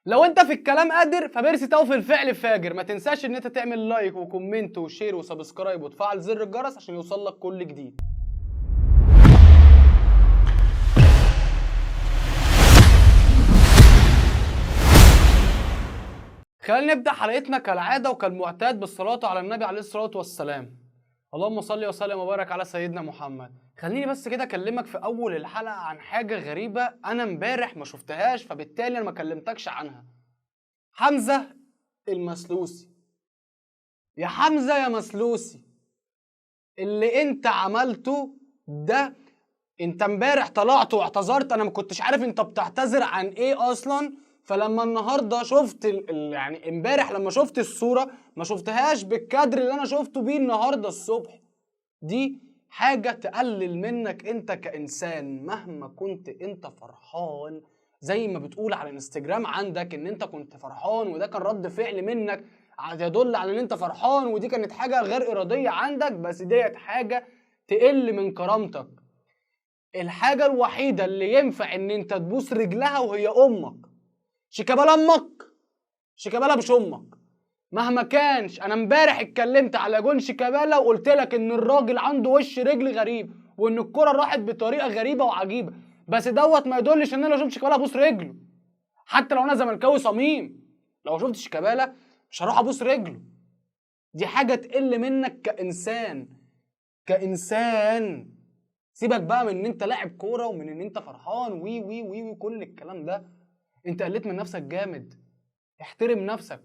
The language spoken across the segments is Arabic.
لو انت في الكلام قادر فبيرسي تاو في الفعل فاجر. ما تنساش ان انت تعمل لايك وكومنت وشير وسبسكرايب وتفعل زر الجرس عشان يوصل لك كل جديد. خلينا نبدأ حلقتنا كالعادة وكالمعتاد بالصلاة على النبي عليه الصلاة والسلام. اللهم صل وسلم وبارك على سيدنا محمد. خليني بس كده اكلمك في اول الحلقة عن حاجة غريبة انا امبارح ما شفتهاش، فبالتالي انا ما كلمتكش عنها. حمزة المسلوسي. يا حمزة يا مسلوسي، اللي انت عملته ده، انت امبارح طلعت واعتذرت. انا ما كنتش عارف انت بتعتذر عن ايه اصلا. فلما النهارده شفت يعني امبارح لما شفت الصورة ما شفتهاش بالكادر اللي انا شفته بيه النهارده الصبح. دي حاجة تقلل منك انت كإنسان. مهما كنت انت فرحان زي ما بتقول على الانستجرام عندك ان انت كنت فرحان وده كان رد فعل منك يدل على ان انت فرحان، ودي كانت حاجة غير ارادية عندك، بس ديت حاجة تقل من كرامتك. الحاجة الوحيدة اللي ينفع ان انت تبوس رجلها وهي امك. شيكابالا امك، شيكابالا مش امك. مهما كانش، انا امبارح اتكلمت على جون شيكابالا وقلت لك ان الراجل عنده وش رجل غريب وان الكرة راحت بطريقة غريبة وعجيبة، بس دوت ما يدلش ان انا لو شفت شيكابالا ابوس رجله. حتى لو انا زملكاوي صميم، لو شفت شيكابالا مش هروح ابوس رجله. دي حاجة تقل منك كإنسان. كإنسان سيبك بقى من ان انت لاعب كورة ومن ان انت فرحان وي وي وي وي كل الكلام ده. انت قلت من نفسك جامد. احترم نفسك،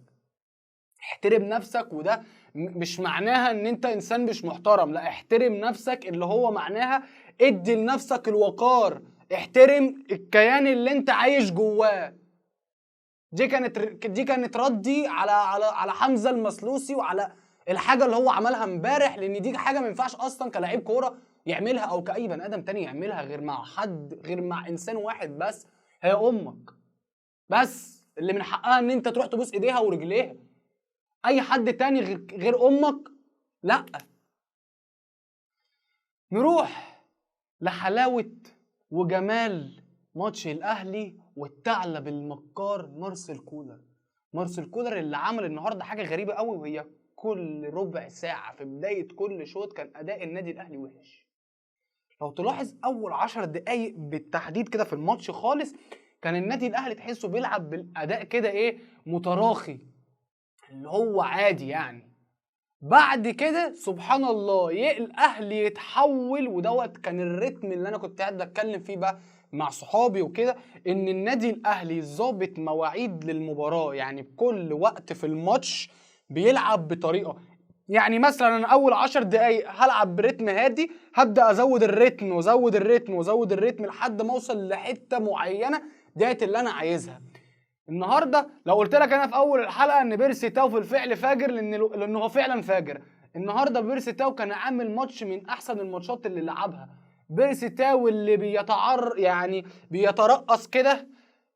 احترم نفسك. وده مش معناها ان انت انسان مش محترم، لا، احترم نفسك اللي هو معناها ادي لنفسك الوقار. احترم الكيان اللي انت عايش جواه. دي كانت ردي على حمزة المسلوسي وعلى الحاجة اللي هو عملها امبارح، لان دي حاجة ما ينفعش اصلا كلاعب كورة يعملها او كأي بني ادم تاني يعملها غير مع حد، غير مع انسان واحد بس، هي امك. بس اللي من حقها ان انت تروح تبوس ايديها ورجليها. اي حد تاني غير امك لا. نروح لحلاوة وجمال ماتش الاهلي والثعلب المكار مارسيل كولر. مارسيل كولر اللي عمل النهارده حاجه غريبه قوي، وهي كل ربع ساعه في بدايه كل شوط كان اداء النادي الاهلي وحش. لو تلاحظ اول 10 دقايق بالتحديد كده في الماتش خالص كان النادي الاهلي تحسه بيلعب بالاداء كده ايه، متراخي، اللي هو عادي يعني. بعد كده سبحان الله الاهلي يتحول، ودوت كان الريتم اللي انا كنت قاعد بتكلم فيه بقى مع صحابي وكده، ان النادي الاهلي ظابط مواعيد للمباراه. يعني بكل وقت في الماتش بيلعب بطريقه، يعني مثلا انا اول 10 دقايق هلعب بريتم هادي، هبدا ازود الريتم وازود الريتم وازود الريتم لحد ما اوصل لحته معينه ديت اللي انا عايزها. النهارده لو قلت لك انا في اول الحلقه ان بيرسي تاو في الفعل فاجر، لانه هو فعلا فاجر. النهارده بيرسي تاو كان عامل ماتش من احسن الماتشات اللي لعبها. بيرسي تاو اللي يعني بيترقص كده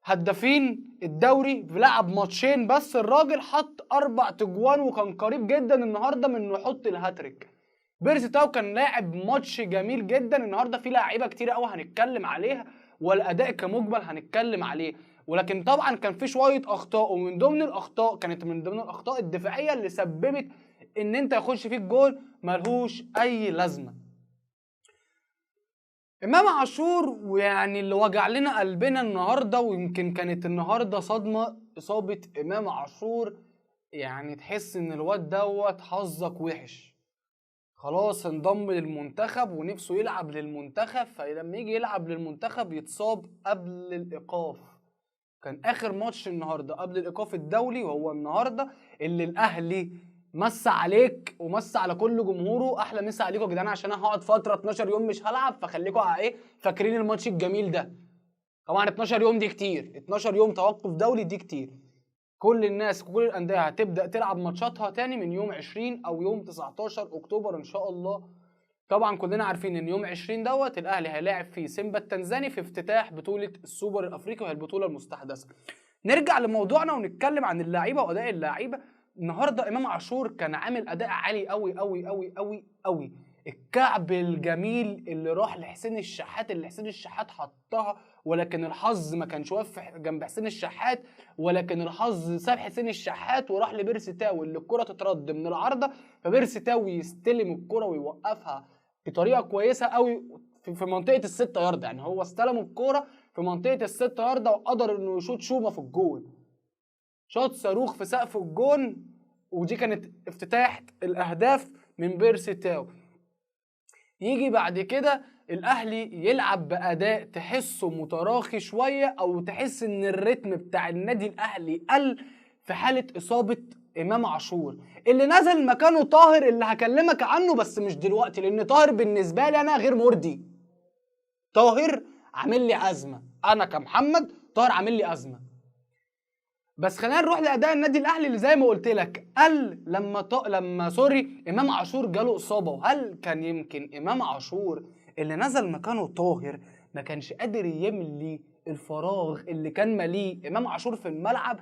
هدافين الدوري، لعب ماتشين بس الراجل حط 4 تجوان وكان قريب جدا النهارده من انه يحط الهاتريك. بيرسي تاو كان لاعب ماتش جميل جدا النهارده. في لاعيبه كتير قوي هنتكلم عليها والاداء كمجمل هنتكلم عليه، ولكن طبعا كان في شويه اخطاء، ومن ضمن الاخطاء كانت من ضمن الاخطاء الدفاعيه اللي سببت ان انت يخش فيك جول ملهوش اي لازمه. امام عاشور، ويعني اللي وجع لنا قلبنا النهارده، ويمكن كانت النهارده صدمه اصابه امام عاشور. يعني تحس ان الواد دوت حظك وحش، خلاص انضم للمنتخب ونفسه يلعب للمنتخب، فلما يجي يلعب للمنتخب يتصاب قبل الايقاف. كان اخر ماتش النهارده قبل الايقاف الدولي، وهو النهارده اللي الاهلي مس عليك ومس على كل جمهوره. احلى مسا عليكم يا جدعان، عشان انا هقعد فتره 12 يوم مش هلعب، فخليكم على ايه، فاكرين الماتش الجميل ده. طبعا 12 يوم دي كتير، 12 يوم توقف دولي دي كتير. كل الناس كل الانديه هتبدا تلعب ماتشاتها تاني من يوم 20 او يوم 19 اكتوبر ان شاء الله. طبعا كلنا عارفين ان يوم 20 دوت الاهلي هيلاعب فيه سيمبا التنزاني في افتتاح بطوله السوبر الافريقي، وهي البطوله المستحدثه. نرجع لموضوعنا ونتكلم عن اللعيبه واداء اللعيبه. النهارده امام عاشور كان عامل اداء عالي قوي قوي قوي قوي قوي. الكعب الجميل اللي راح لحسين الشحات، اللي حسين الشحات حطها، ولكن الحظ ما كانش واقف جنب حسين الشحات، ولكن الحظ ساب حسين الشحات وراح لبيرسي تاو اللي الكرة تترد من العارضة، فبيرسي تاو يستلم الكرة ويوقفها بطريقة كويسة قوي في منطقة ال6 ياردة. يعني هو استلم الكرة في منطقة ال6 ياردة وقدر انه يشوط شومة في الجون، شاط صاروخ في سقف الجون، ودي كانت افتتاح الاهداف من بيرسي تاو. يجي بعد كده الاهلي يلعب باداء تحسه متراخي شويه، او تحس ان الريتم بتاع النادي الاهلي قل في حاله اصابه امام عاشور اللي نزل مكانه طاهر اللي هكلمك عنه، بس مش دلوقتي لان طاهر بالنسبه لي انا غير مرضي. طاهر عامل لي ازمه، انا كمحمد طاهر عامل لي ازمه. بس خلينا نروح لاداء النادي الاهلي اللي زي ما قلت لك قل لما امام عاشور جاله اصابه. وهل كان يمكن امام عاشور اللي نزل مكانه طاهر ما كانش قادر يملي الفراغ اللي كان مليه امام عاشور في الملعب؟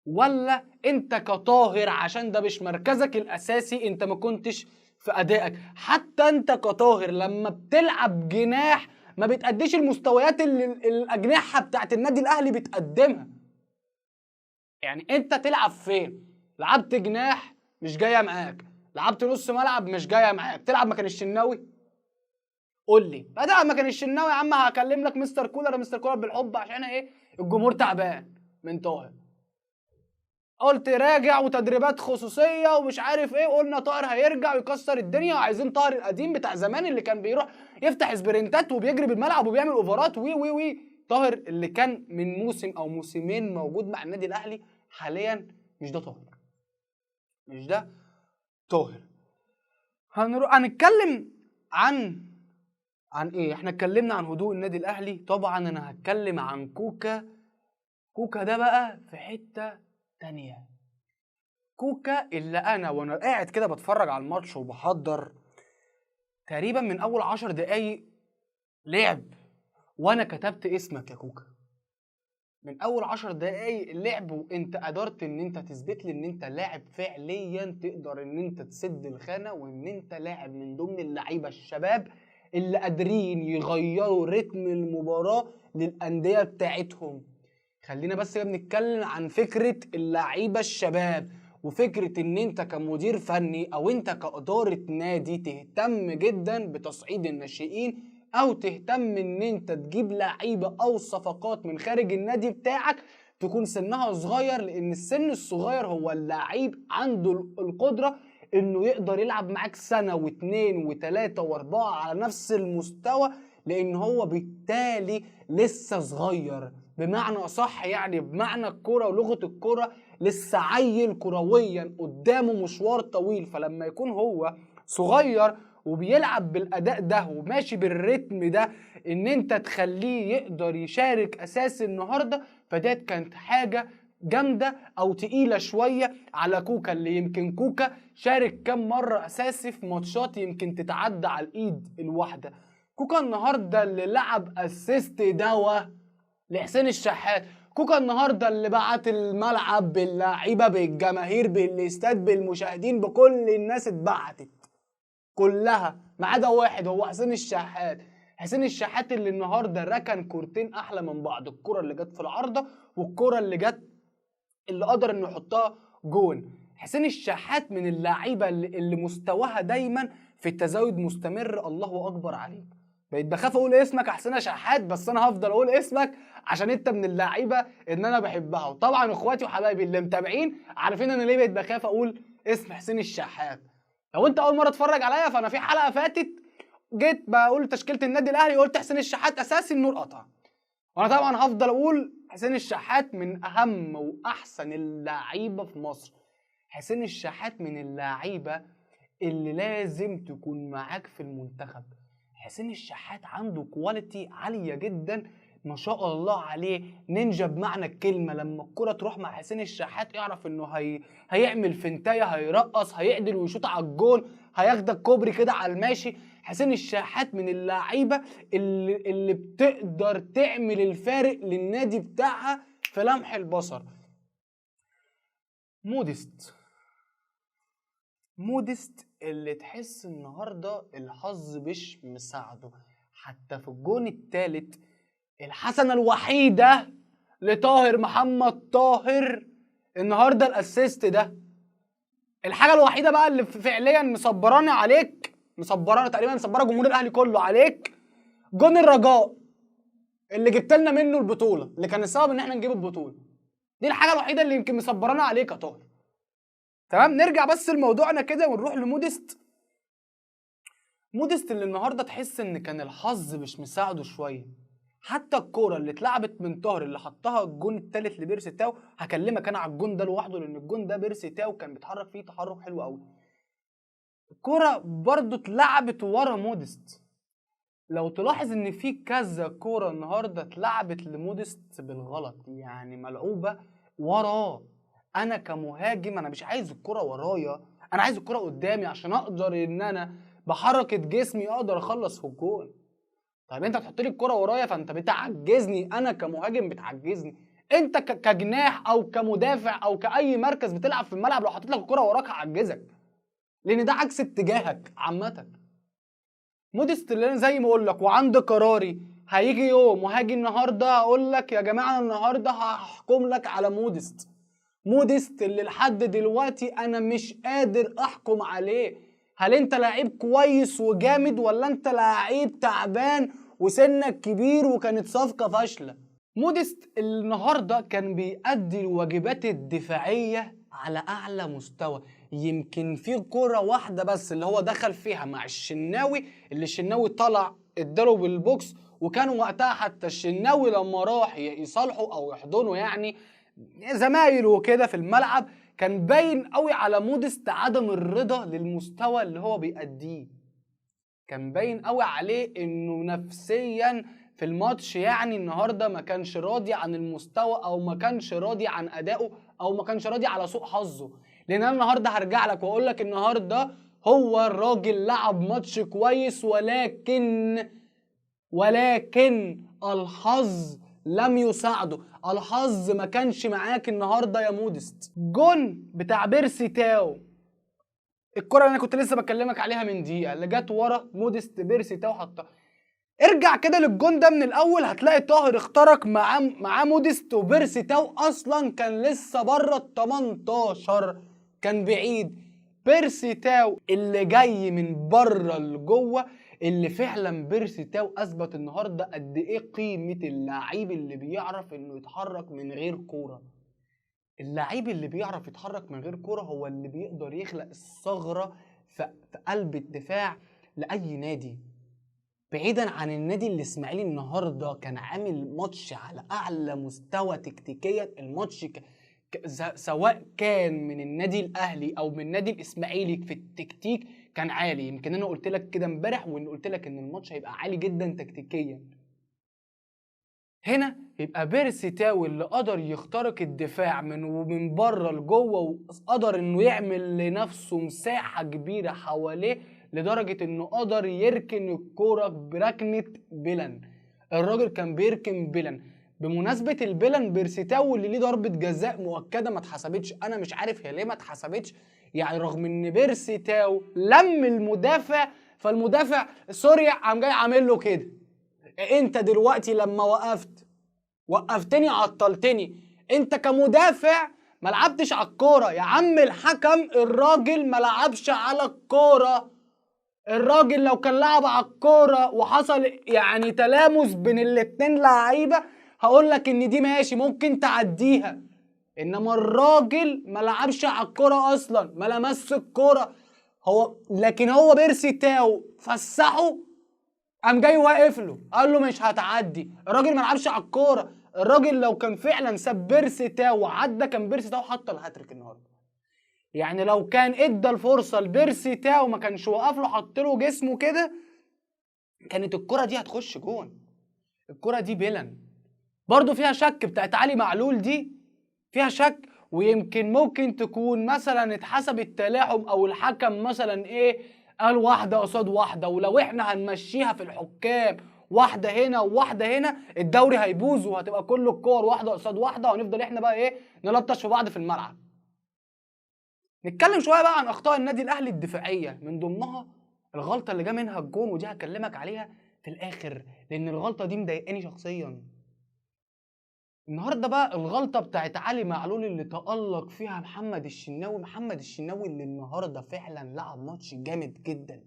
ولا انت كطاهر عشان ده مش مركزك الاساسي انت ما كنتش في ادائك؟ حتى انت كطاهر لما بتلعب جناح ما بتأديش المستويات اللي الاجنحه بتاعت النادي الاهلي بتقدمها. يعني انت تلعب فين؟ لعبت جناح مش جايه معاك، لعبت نص ملعب مش جايه معاك، تلعب مكان الشناوي؟ قول لي هتلعب مكان الشناوي يا عم، هكلم لك مستر كولر، مستر كولر بالحب عشان ايه؟ الجمهور تعبان من طاهر. قلت راجع وتدريبات خصوصيه ومش عارف ايه، قلنا طاهر هيرجع ويكسر الدنيا، وعايزين طاهر القديم بتاع زمان اللي كان بيروح يفتح سبرنتات وبيجري بالملعب وبيعمل اوفرات وي وي وي. طاهر اللي كان من موسم او موسمين موجود مع النادي الاهلي حاليا مش ده طاهر، مش ده طاهر. هنتكلم عن ايه؟ احنا اتكلمنا عن هدوء النادي الاهلي، طبعا انا هتكلم عن كوكا. كوكا ده بقى في حتة تانية. كوكا اللي وانا قاعد كده بتفرج على الماتش وبحضر تقريبا من اول 10 دقايق لعب وانا كتبت اسمك يا كوكا. من اول 10 دقايق اللعب وانت قدرت ان انت تثبت لي ان انت لاعب فعليا تقدر ان انت تسد الخانه، وان انت لاعب من ضمن اللعيبه الشباب اللي قادرين يغيروا رتم المباراه للانديه بتاعتهم. خلينا بس بنتكلم عن فكره اللعيبه الشباب، وفكره ان انت كمدير فني او انت كاداره نادي تهتم جدا بتصعيد الناشئين، او تهتم ان انت تجيب لعيبه او صفقات من خارج النادي بتاعك تكون سنها صغير، لان السن الصغير هو اللعيب عنده القدره انه يقدر يلعب معاك سنه واثنين وثلاثه واربعه على نفس المستوى، لان هو بالتالي لسه صغير بمعنى اصح، يعني بمعنى الكوره ولغه الكوره لسه عيل كرويا قدامه مشوار طويل. فلما يكون هو صغير وبيلعب بالاداء ده وماشي بالريتم ده ان انت تخليه يقدر يشارك اساسي النهارده، فديت كانت حاجه جامده او تقيله شويه على كوكا، اللي يمكن كوكا شارك كام مره اساسي في ماتشات يمكن تتعدى على الايد الواحده. كوكا النهارده اللي لعب اسيست دوا لحسين الشحات، كوكا النهارده اللي بعت الملعب باللعيبه بالجماهير بالاستاد بالمشاهدين بكل الناس اتبعتت كلها ما عدا واحد هو حسين الشحات. حسين الشحات اللي النهارده ركن كورتين احلى من بعض، الكره اللي جت في العارضه والكره اللي قدر انه يحطها جون. حسين الشحات من اللعيبه اللي مستواها دايما في التزايد مستمر، الله اكبر عليك. بقيت بخاف اقول اسمك حسين يا شحات، بس انا هفضل اقول اسمك عشان انت من اللعيبه ان انا بحبها، وطبعا اخواتي وحبايبي اللي متابعين عارفين انا ليه بقيت بخاف اقول اسم حسين الشحات. لو انت اول مره تتفرج عليا فانا في حلقه فاتت جيت بقول تشكيله النادي الاهلي قلت حسين الشحات اساسي، النور قطع. وانا طبعا هفضل اقول حسين الشحات من اهم واحسن اللعيبه في مصر. حسين الشحات من اللعيبه اللي لازم تكون معاك في المنتخب. حسين الشحات عنده كواليتي عاليه جدا ما شاء الله عليه، نينجا بمعنى الكلمه. لما الكره تروح مع حسين الشحات اعرف انه هيعمل فنتايه، هيرقص، هيعدل ويشوط على الجول، هياخدك كوبري كده على الماشي. حسين الشحات من اللعيبه اللي بتقدر تعمل الفارق للنادي بتاعها في لمح البصر. موديست موديست اللي تحس النهارده الحظ مش مساعده، حتى في الجون الثالث الحسنه الوحيده لطاهر محمد طاهر النهارده الاسيست ده. الحاجه الوحيده بقى اللي فعليا مصبراني عليك، مصبراني تقريبا، مصبره جمهور الاهلي كله عليك، جون الرجاء اللي جبت لنا منه البطوله، اللي كان السبب ان احنا نجيب البطوله. دي الحاجه الوحيده اللي يمكن مصبرانا عليك يا طاهر. تمام، نرجع بس لموضوعنا كده ونروح لموديست. موديست اللي النهارده تحس ان كان الحظ مش مساعده شويه. حتى الكوره اللي اتلعبت من طاهر اللي حطها الجون الثالث لبيرسي تاو، هكلمك انا على الجون ده لوحده لان الجون ده بيرسي تاو كان بيتحرك فيه تحرك حلو قوي. الكوره برضو اتلعبت ورا موديست. لو تلاحظ ان في كذا كوره النهارده اتلعبت لموديست بالغلط، يعني ملعوبه وراه. انا كمهاجم انا مش عايز الكوره ورايا، انا عايز الكوره قدامي عشان اقدر ان انا بحركه جسمي اقدر اخلص في الجون. طيب انت تحط لي الكوره ورايا فانت بتعجزني، انا كمهاجم بتعجزني. انت كجناح او كمدافع او كاي مركز بتلعب في الملعب، لو حطيت لك الكوره وراك هعجزك، لان ده عكس اتجاهك عامه. موديست اللي انا زي ما اقول لك وعند قراري، هيجي يوم وهاجي النهارده هقول لك يا جماعه النهارده هحكم لك على موديست. موديست اللي لحد دلوقتي انا مش قادر احكم عليه. هل انت لعيب كويس وجامد ولا انت لعيب تعبان وسنك كبير وكانت صفقه فاشله؟ موديست النهارده كان بيأدي الواجبات الدفاعيه على اعلى مستوى. يمكن في كرة واحدة بس اللي هو دخل فيها مع الشناوي، اللي الشناوي طلع اداله بالبوكس، وكانوا وقتها حتى الشناوي لما راح يصالحه او يحضنه يعني زمايله وكده في الملعب، كان باين قوي على موديست عدم الرضا للمستوى اللي هو بيأديه. كان باين قوي عليه انه نفسيا في الماتش يعني النهارده ما كانش راضي عن المستوى، او ما كانش راضي عن ادائه، او ما كانش راضي على سوء حظه. لان انا النهارده هرجع لك واقول لك النهارده هو الراجل لعب ماتش كويس، ولكن الحظ لم يساعده. الحظ ما كانش معاك النهارده يا موديست. جون بتاع بيرسي تاو، الكرة اللي انا كنت لسه بكلمك عليها من دقيقة، اللي جت ورا موديست بيرسي تاو حطها. ارجع كده للجون ده من الاول هتلاقي طاهر اخترق معاه موديست، وبيرسي تاو اصلا كان لسه بره ال 18، كان بعيد. بيرسي تاو اللي جاي من بره لجوه، اللي فعلا بيرسي تاو اثبت النهارده قد ايه قيمه اللعيب اللي بيعرف انه يتحرك من غير كوره. اللعيب اللي بيعرف يتحرك من غير كوره هو اللي بيقدر يخلق الثغره في قلب الدفاع لاي نادي. بعيدا عن النادي الاسماعيلي النهارده كان عامل ماتش على اعلى مستوى تكتيكيا. الماتش سواء كان من النادي الاهلي او من النادي الاسماعيلي في التكتيك كان عالي. يمكن انا قلت لك كده امبارح، وان قلت لك ان الماتش هيبقى عالي جدا تكتيكيا. هنا يبقى بيرسي تاو اللي قدر يخترق الدفاع من بره لجوه، وقدر انه يعمل لنفسه مساحه كبيره حواليه لدرجه انه قدر يركن الكوره بركنه بيلن. الراجل كان بيركن بيلن. بمناسبه البيلن، بيرسي تاو اللي ليه ضربه جزاء مؤكده ما اتحسبتش، انا مش عارف هي ليه ما اتحسبتش. يعني رغم ان بيرسي تاو لم المدافع، فالمدافع سوري قام جاي عامل له كده. انت دلوقتي لما وقفتني عطلتني، انت كمدافع ما لعبتش على الكوره يا عم الحكم. الراجل ما لعبش على الكوره. الراجل لو كان لعب على الكوره وحصل يعني تلامس بين الاتنين لعيبه هقول لك ان دي ماشي ممكن تعديها، انما الراجل ما لعبش على الكوره اصلا، ما لمس الكوره لكن هو بيرسي تاو فسحه، قام جاي واقف له قال له مش هتعدي. الراجل ما لعبش على الكوره. الراجل لو كان فعلا ساب بيرسي تاو وعدى كان بيرسي تاو حط الهاتريك النهارده. يعني لو كان ادى الفرصه لبيرسي تاو ما كانش وقف له حط له جسمه كده، كانت الكره دي هتخش جون. الكره دي بيلن برضو فيها شك، بتاعت علي معلول دي فيها شك، ويمكن ممكن تكون مثلا اتحسب التلاحم او الحكم مثلا قال واحده قصاد واحده. ولو احنا هنمشيها في الحكام واحده هنا وواحده هنا الدوري هيبوظ وهتبقى كل الكور واحده قصاد واحده، وهنفضل احنا بقى نلطش في بعض في الملعب. نتكلم شويه بقى عن اخطاء النادي الاهلي الدفاعيه، من ضمنها الغلطه اللي جه منها الجون، ودي هكلمك عليها في الاخر لان الغلطه دي مضايقاني شخصيا. النهارده بقى الغلطه بتاعت علي معلول اللي تألق فيها محمد الشناوي. محمد الشناوي اللي النهارده فعلا لعب ماتش جامد جدا.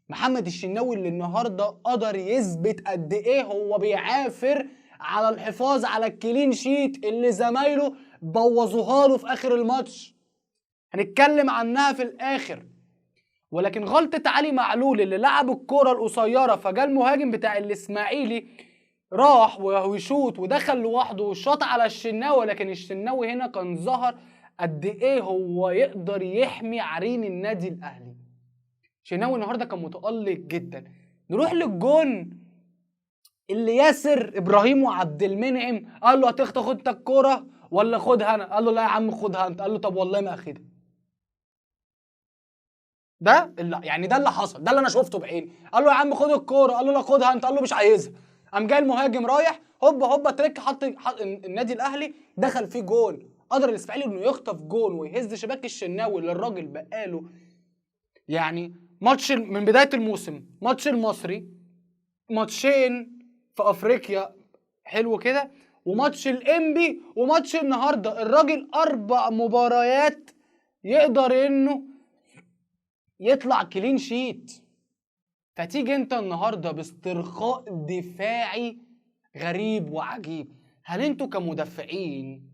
محمد الشناوي اللي النهارده قدر يثبت قد ايه هو بيعافر على الحفاظ على الكلين شيت اللي زمايله بوظوها له في اخر الماتش، هنتكلم عنها في الاخر. ولكن غلطة علي معلول اللي لعب الكرة القصيرة فجاء المهاجم بتاع الاسماعيلي راح ويشوط ودخل لوحده وشاط على الشناوي، لكن الشناوي هنا كان ظهر قد ايه هو يقدر يحمي عرين النادي الاهلي. الشناوي النهارده كان متألق جدا. نروح للجون اللي ياسر ابراهيم وعبد المنعم قال له هتاخد انت الكوره ولا خدها انا؟ قال له لا يا عم خدها انت. قال له طب والله ما اخدها. ده اللي حصل، ده اللي انا شفته بعيني. قال له يا عم خد الكوره، قال له لا خدها انت. قال له مش عايزها. قام جاي المهاجم رايح هوبا هوبا تريك، حط النادي الاهلي دخل فيه جون. قدر الاسماعيلي انه يخطف جون ويهز شباك الشناوي اللي الراجل بقاله يعني ماتش من بدايه الموسم، ماتش المصري، ماتشين في افريقيا حلو كده، وماتش الانبي، وماتش النهارده. الراجل 4 مباريات يقدر انه يطلع كلين شيت. فتيجي انت النهارده باسترخاء دفاعي غريب وعجيب. هل انتوا كمدافعين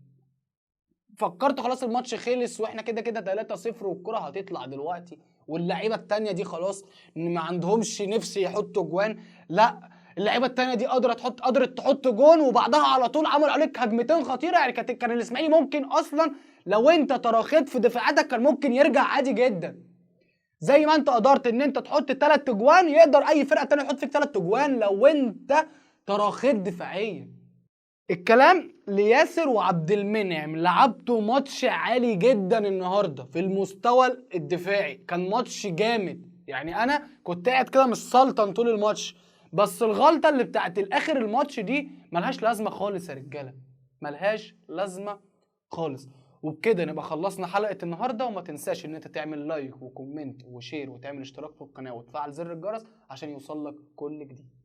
فكرتوا خلاص الماتش خلص واحنا كده كده 3-0 والكرة هتطلع دلوقتي واللعيبه التانيه دي خلاص ما عندهمش نفس يحطوا جوان؟ لا، اللعيبه التانيه دي قدرت تحط جون، وبعدها على طول عمل عليك هجمتين خطيره. يعني كان الاسماعيلي ممكن اصلا لو انت تراخيت في دفاعاتك كان ممكن يرجع عادي جدا. زي ما انت قدرت ان انت تحط 3 جوان، يقدر اي فرقه تانيه يحط فيك 3 جوان لو انت تراخيت دفاعيا. الكلام لياسر وعبد المنعم، لعبتوا ماتش عالي جدا النهارده في المستوى الدفاعي، كان ماتش جامد. يعني انا كنت قاعد كده مش سلطن طول الماتش، بس الغلطه اللي بتاعت الاخر الماتش دي ملهاش لازمه خالص يا رجاله، ملهاش لازمه خالص. وبكده نبقى خلصنا حلقه النهارده. وما تنساش ان انت تعمل لايك وكومنت وشير وتعمل اشتراك في القناه وتفعل زر الجرس عشان يوصلك كل جديد.